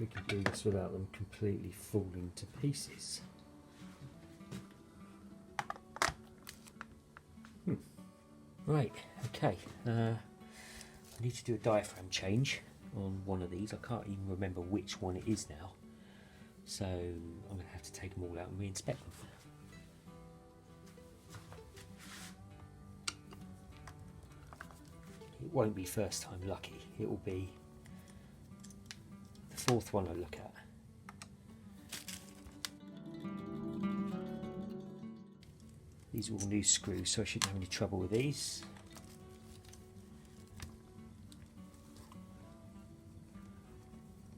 we can do this without them completely falling to pieces. Right, okay, I need to do a diaphragm change on one of these. I can't even remember which one it is now, so I'm going to have to take them all out and re-inspect them. It won't be first time lucky, it will be the fourth one I look at. These are all new screws, so I shouldn't have any trouble with these.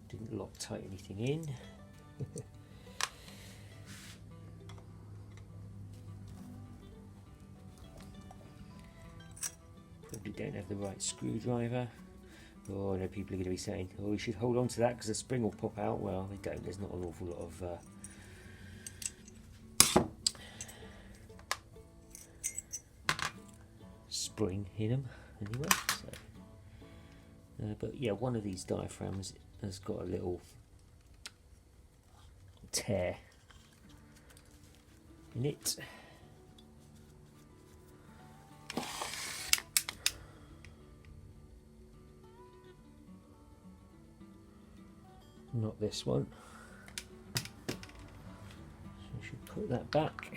Didn't Loctite anything in. Probably don't have the right screwdriver. Oh, I know people are going to be saying, oh, you should hold on to that because the spring will pop out. Well, they don't. There's not an awful lot of spring in them anyway. So, but yeah, one of these diaphragms has got a little tear in it. Not this one. So I should put that back.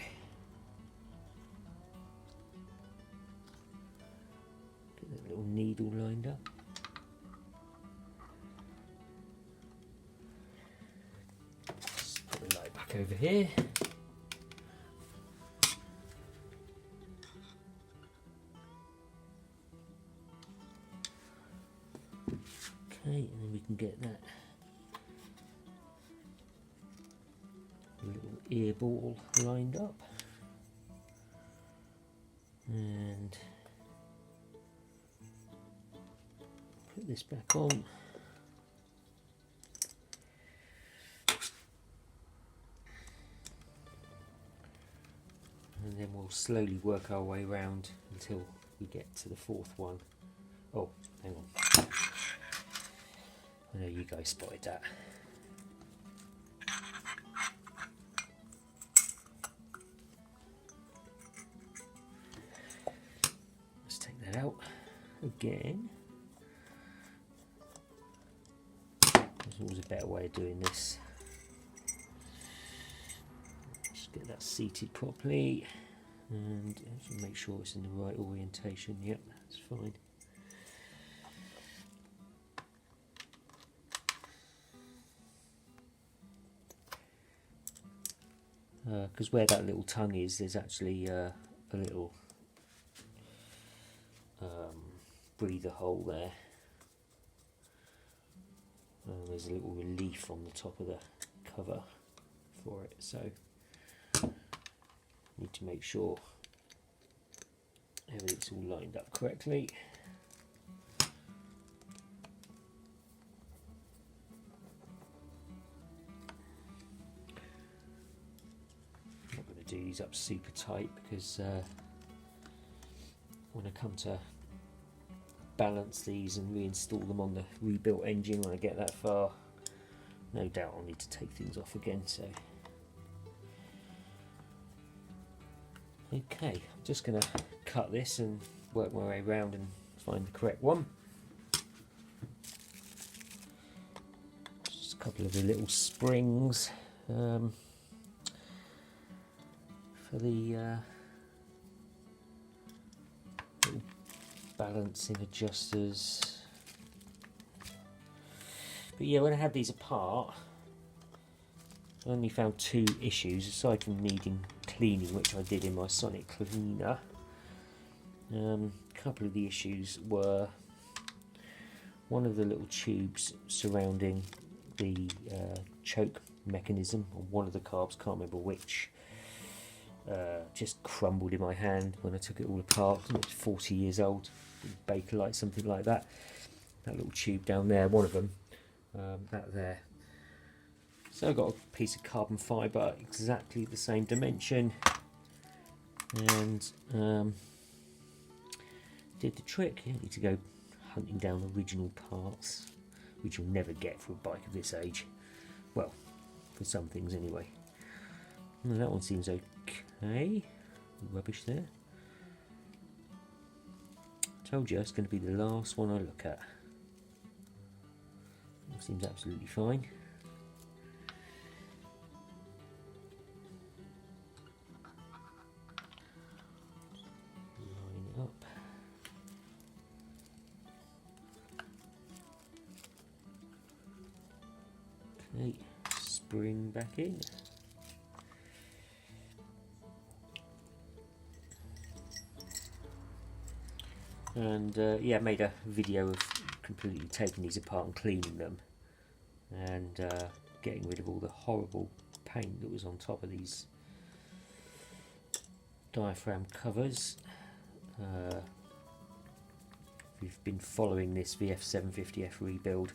Get that little needle lined up. Just put the light back over here. Okay, and then we can get that little ear ball lined up, and put this back on. And then we'll slowly work our way around until we get to the fourth one. Oh, hang on. I know you guys spotted that. Let's take that out again. There's always a better way of doing this. Just get that seated properly and make sure it's in the right orientation. Yep, that's fine. Because where that little tongue is, there's actually a little breather hole there. There's a little relief on the top of the cover for it, so need to make sure everything's all lined up correctly. I'm not going to do these up super tight because when I come to balance these and reinstall them on the rebuilt engine when I get that far, no doubt I'll need to take things off again. So okay, I'm just going to cut this and work my way around and find the correct one. Just a couple of the little springs for the little balancing adjusters. But yeah, when I had these apart, I only found two issues aside from needing cleaning, which I did in my sonic cleaner. A couple of the issues were one of the little tubes surrounding the choke mechanism on one of the carbs, can't remember which, just crumbled in my hand when I took it all apart. It's 40 years old, Bakelite, something like that. That little tube down there, one of them, that there. So I got a piece of carbon fibre exactly the same dimension, and did the trick. You don't need to go hunting down original parts, which you'll never get for a bike of this age. well, for some things anyway. Well, that one seems okay. Rubbish there. Told you it's going to be the last one I look at. It seems absolutely fine. Line it up. Okay, spring back in. And yeah, I made a video of completely taking these apart and cleaning them, and getting rid of all the horrible paint that was on top of these diaphragm covers. If you've been following this VF750F rebuild,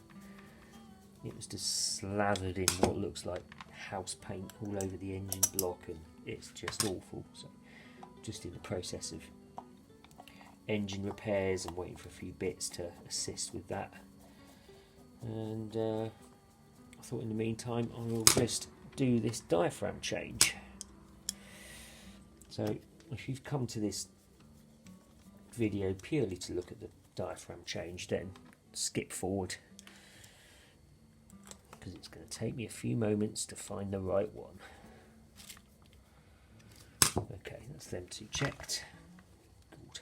it was just slathered in what looks like house paint all over the engine block, and it's just awful. So just in the process of engine repairs and waiting for a few bits to assist with that. And I thought in the meantime I will just do this diaphragm change. So if you've come to this video purely to look at the diaphragm change, then skip forward, because it's going to take me a few moments to find the right one. Okay, that's them two checked. Good.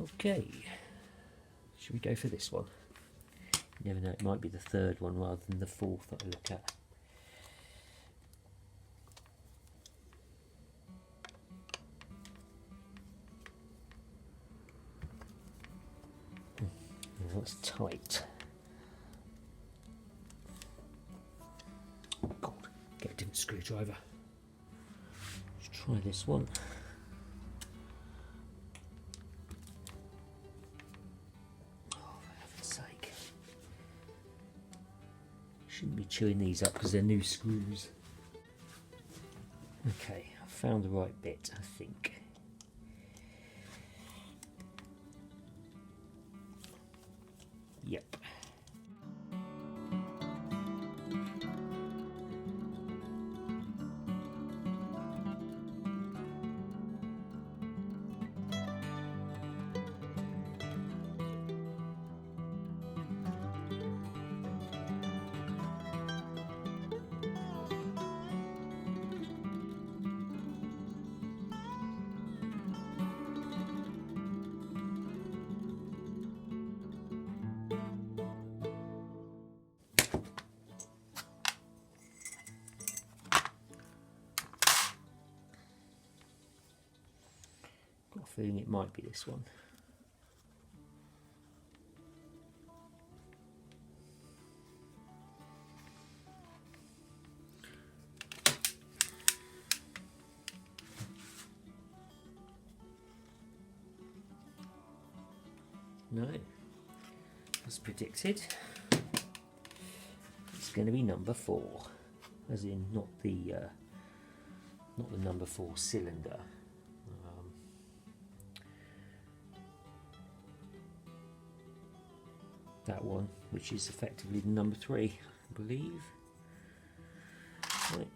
Okay, should we go for this one? You never know, it might be the third one rather than the fourth that I look at. That's tight. God, get a different screwdriver. Let's try this one. Oh, for heaven's sake. Shouldn't be chewing these up because they're new screws. Okay, I found the right bit, I think. Yep. Got a feeling it might be this one. No, as predicted, it's going to be number 4, as in not the number 4 cylinder. That one, which is effectively the number 3, I believe. Right.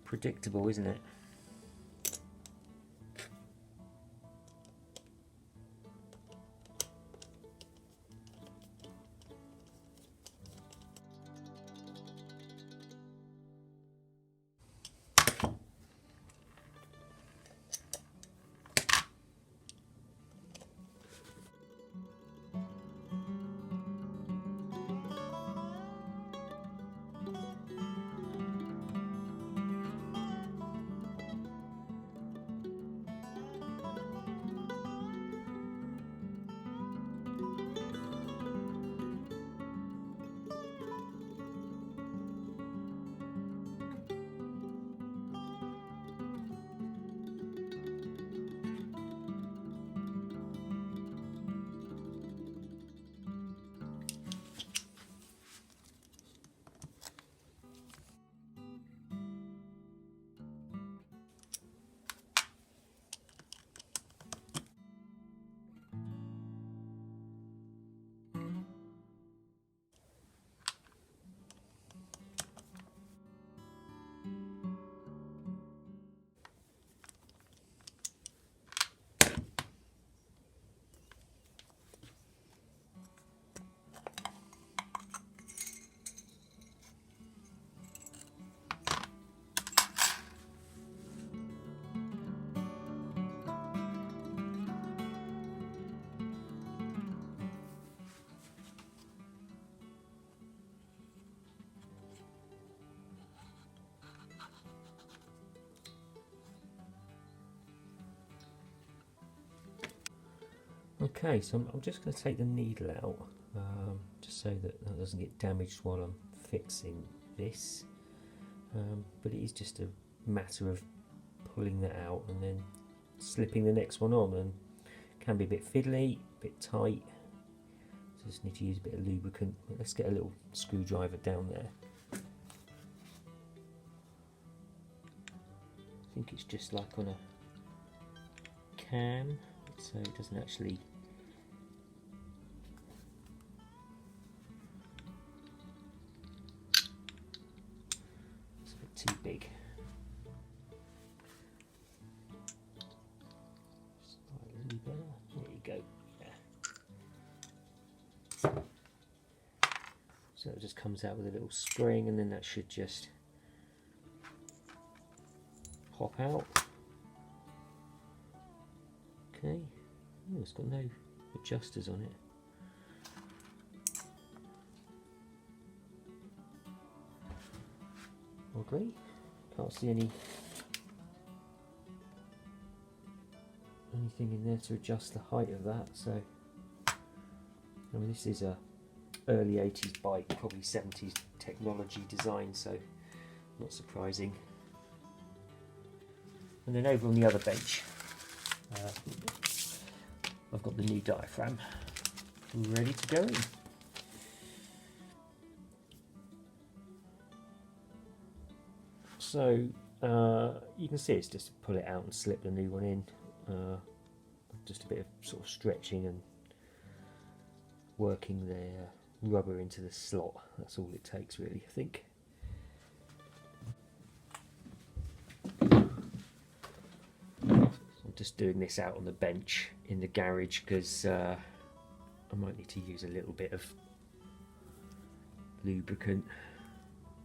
Predictable, isn't it? Okay, so I'm just going to take the needle out, just so that that doesn't get damaged while I'm fixing this. But it is just a matter of pulling that out and then slipping the next one on, and can be a bit fiddly, a bit tight. So just need to use a bit of lubricant. Let's get a little screwdriver down there. I think it's just like on a cam, so it doesn't actually. It's a bit too big. Slightly better. There you go. Yeah. So it just comes out with a little spring, and then that should just pop out. Okay. Oh, it's got no adjusters on it. Oddly, can't see anything in there to adjust the height of that. So, I mean, this is a early 80s bike, probably 70s technology design, so not surprising. And then over on the other bench, I've got the new diaphragm ready to go in. So you can see it's just to pull it out and slip the new one in. Just a bit of sort of stretching and working the rubber into the slot. That's all it takes, really, I think. I'm just doing this out on the bench in the garage because I might need to use a little bit of lubricant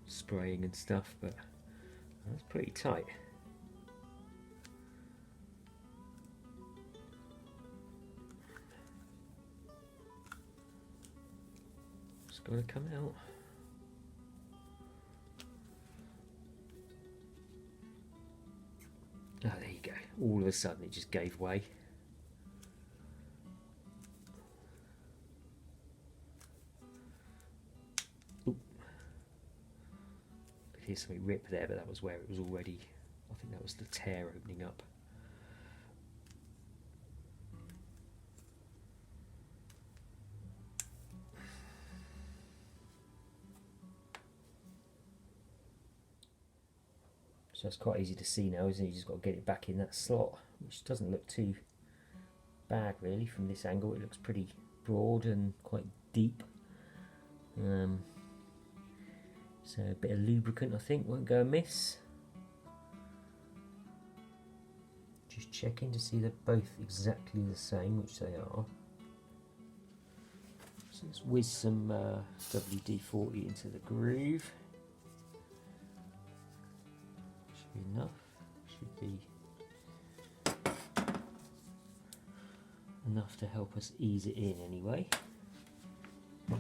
spraying and stuff, but that's pretty tight. It's got to come out. Oh, there you go. All of a sudden it just gave way. Oop. Could hear something rip there, but that was where it was already. I think that was the tear opening up. So it's quite easy to see now, isn't it? You just got to get it back in that slot, which doesn't look too bad really from this angle. It looks pretty broad and quite deep. So a bit of lubricant, I think, won't go amiss. Just checking to see they're both exactly the same, which they are. So let's whiz some WD-40 into the groove. Enough, should be enough to help us ease it in anyway. I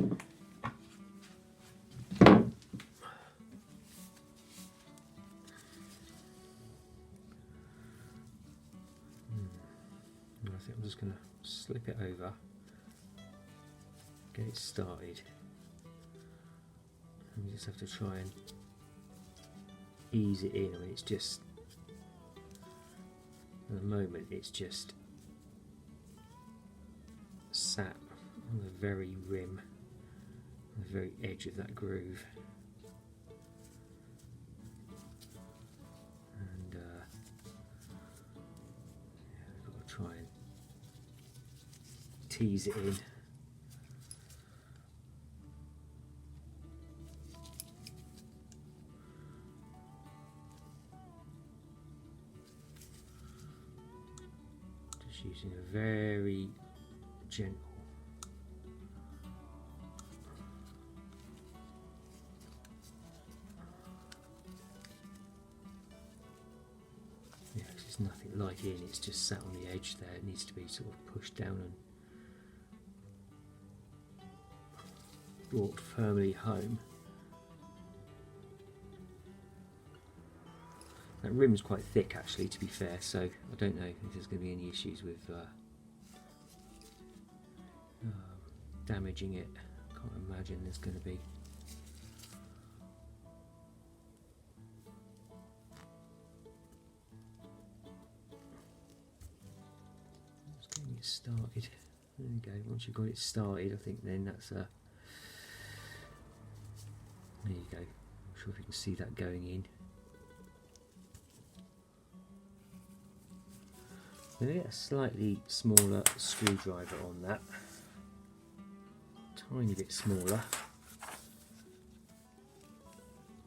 think I'm just going to slip it over, get it started, and we just have to try and ease it in. I mean, it's just, at the moment, it's just sat on the very rim, on the very edge of that groove. And yeah, I've got to try and tease it in. Using a very gentle there's nothing like in, it's just sat on the edge there. It needs to be sort of pushed down and brought firmly home. That rim's quite thick actually, to be fair, so I don't know if there's going to be any issues with damaging it. Can't imagine there's going to be. Just getting it started. There you go. Once you've got it started, I think then that's a. There you go. Not sure if you can see that going in. I'm going to get a slightly smaller screwdriver on that. Tiny bit smaller.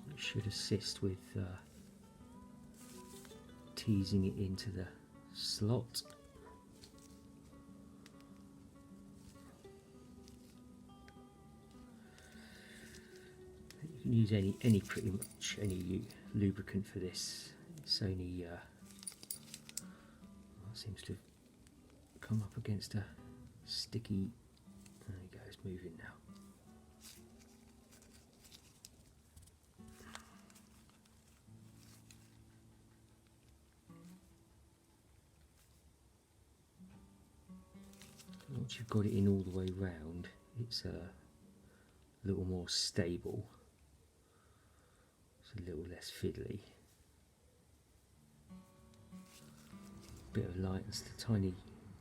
It should assist with teasing it into the slot. You can use any pretty much any lubricant for this. It's only seems to have come up against a sticky. There you go, it's moving now. Once you've got it in all the way round, it's a little more stable. It's a little less fiddly. Bit of light, it's the tiny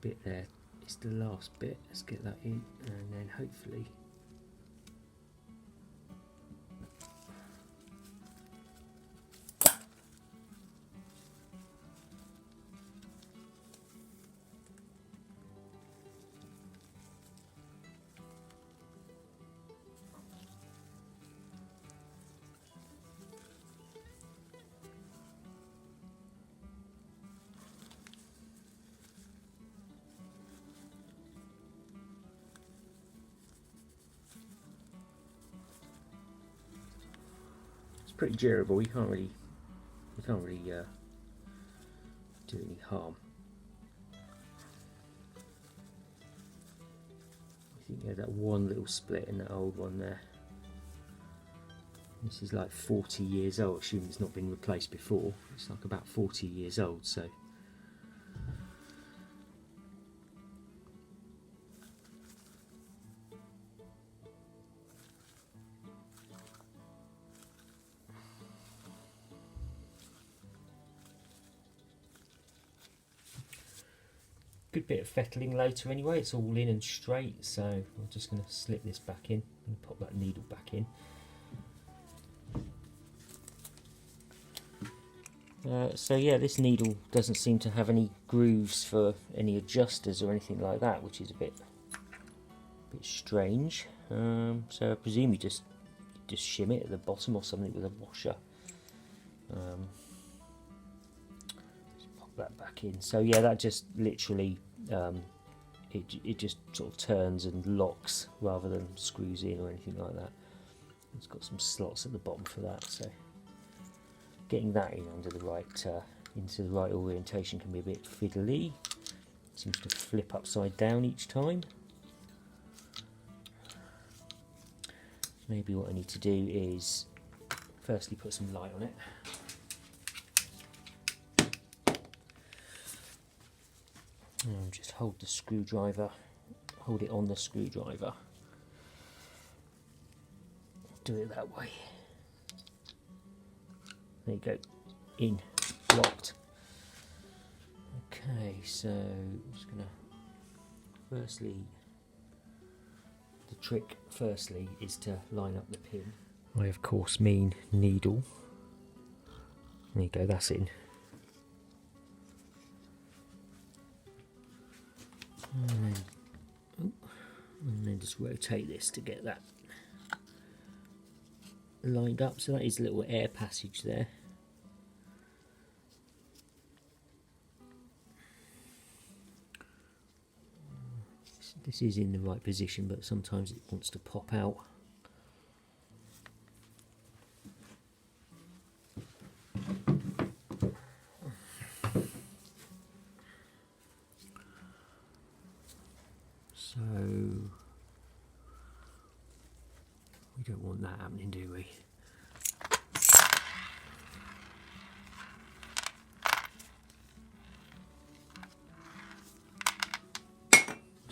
bit there, it's the last bit. Let's get that in, and then hopefully pretty durable. You can't really do any harm. I think you had that one little split in that old one there. This is like 40 years old, assuming it's not been replaced before. It's like about 40 years old, so. Good bit of fettling later anyway, it's all in and straight, so I'm just going to slip this back in and pop that needle back in. So yeah, this needle doesn't seem to have any grooves for any adjusters or anything like that, which is a bit strange. So I presume you just shim it at the bottom or something with a washer. Just pop that back in. So yeah, that just literally it just sort of turns and locks rather than screws in or anything like that. It's got some slots at the bottom for that, so getting that in under the right into the right orientation can be a bit fiddly. It seems to flip upside down each time. Maybe what I need to do is firstly put some light on it. And just hold the screwdriver, hold it on the screwdriver. Do it that way. There you go, in, locked. Okay, so I'm just gonna firstly, the trick firstly is to line up the pin. I of course mean needle. There you go, that's in. And then just rotate this to get that lined up. So that is a little air passage there. This is in the right position, but sometimes it wants to pop out. So we don't want that happening, do we?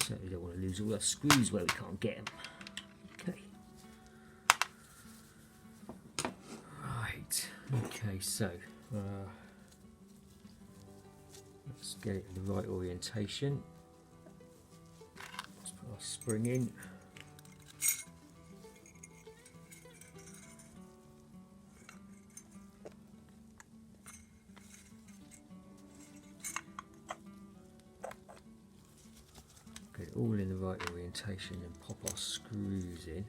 Certainly don't want to lose all our screws where we can't get them. Okay. Right. Okay, so let's get it in the right orientation. Let's put our spring in. Get it all in the right orientation and pop our screws in.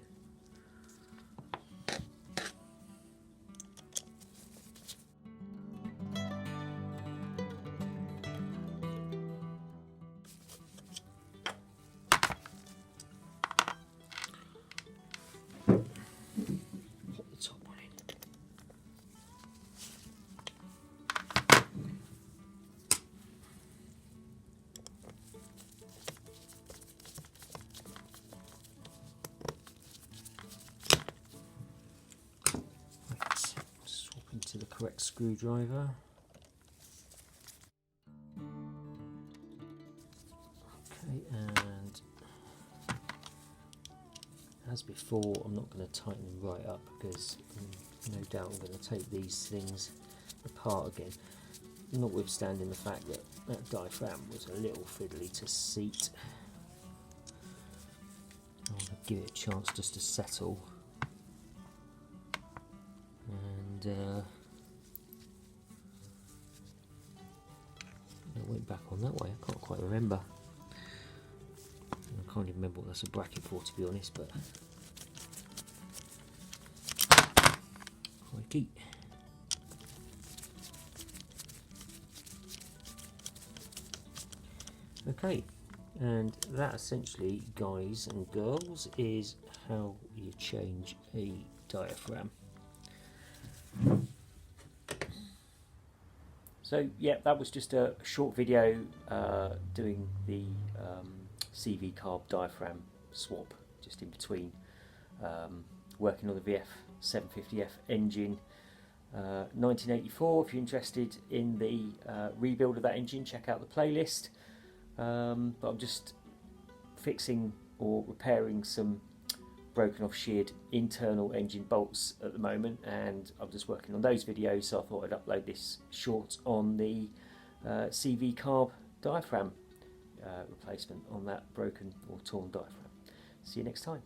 Pop the top one in. Swap into the correct screwdriver. Okay, and as before, I'm not going to tighten them right up because no doubt I'm going to take these things apart again, notwithstanding the fact that that diaphragm was a little fiddly to seat. I want to give it a chance just to settle. And I went back on that way, I can't quite remember. I can't even remember what that's a bracket for, to be honest, but crikey. Okay, and that essentially, guys and girls, is how you change a diaphragm. So yeah, that was just a short video doing the CV Carb diaphragm swap, just in between working on the VF750F engine, 1984. If you're interested in the rebuild of that engine, check out the playlist. But I'm just fixing or repairing some broken off sheared internal engine bolts at the moment, and I'm just working on those videos, so I thought I'd upload this short on the CV Carb diaphragm replacement on that broken or torn diaphragm. See you next time.